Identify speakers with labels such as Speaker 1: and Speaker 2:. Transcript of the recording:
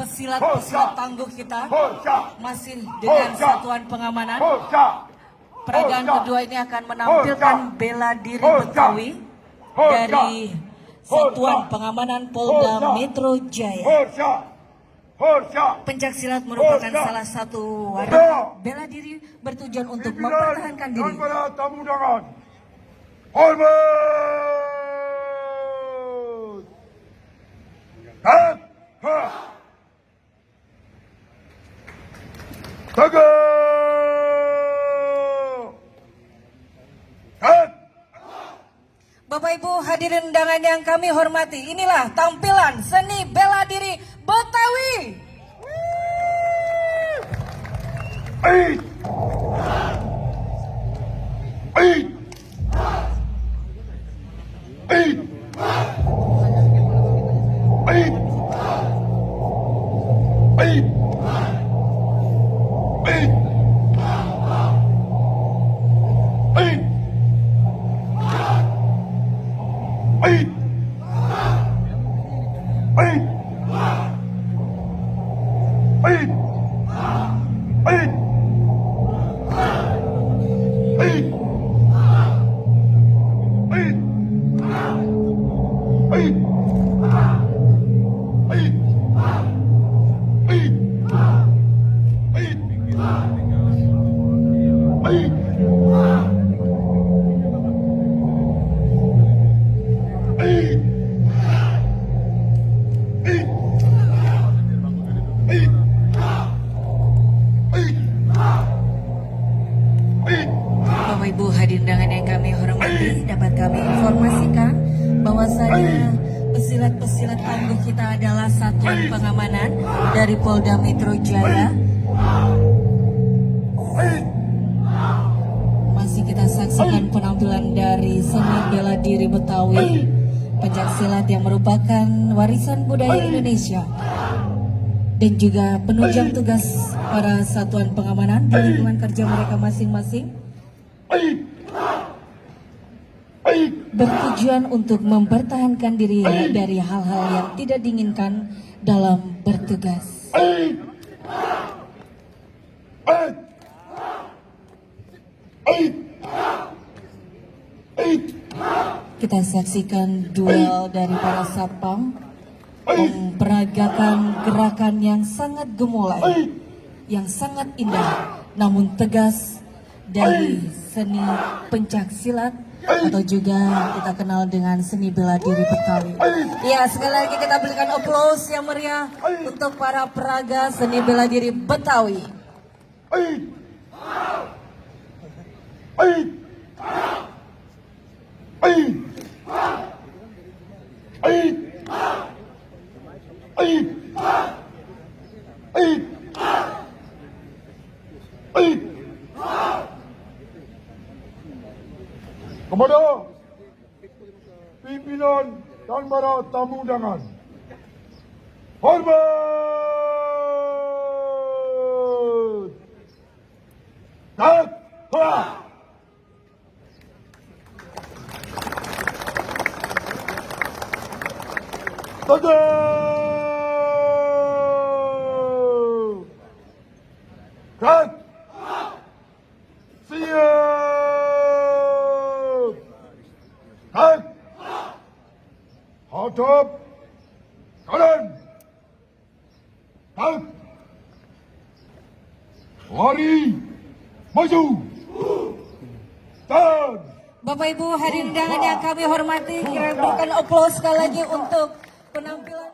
Speaker 1: pesilat tangguh kita masih dengan satuan pengamanan. Peragaan kedua ini akan menampilkan bela diri Betawi dari Satuan Pengamanan Polda Metro Jaya. Pencaksilat merupakan salah satu wadah bela diri bertujuan untuk mempertahankan diri. Bapak Ibu hadirin undangan yang kami hormati, inilah tampilan seni bela diri Betawi. Bapak Ibu hadirin undangan yang kami hormati, dapat kami informasikan bahwasanya pesilat-pesilat tangguh kita adalah satuan pengamanan dari Polda Metro Jaya. Masih kita saksikan penampilan dari seni bela diri Betawi, pencaksilat yang merupakan warisan budaya Indonesia dan juga penunjang tugas para satuan pengamanan di lingkungan kerja mereka masing-masing, bertujuan untuk mempertahankan diri dari hal-hal yang tidak diinginkan dalam bertugas. Kita saksikan duel dari para satpam memperagakan gerakan yang sangat gemulai, yang sangat indah namun tegas dari seni pencaksilat atau juga kita kenal dengan seni bela diri Betawi. Ya, sekali lagi kita berikan aplaus yang meriah untuk para peraga seni bela diri Betawi.
Speaker 2: Kepada pimpinan dan para tamu undangan, hormat! Takbir! Tegak! Kat! Siap! Kat! Hadap! Kanan! Tak! Lari! Maju! Dan!
Speaker 1: Bapak Ibu hadirin undangan yang kami hormati, kita berikan aplaus sekali lagi untuk penampilan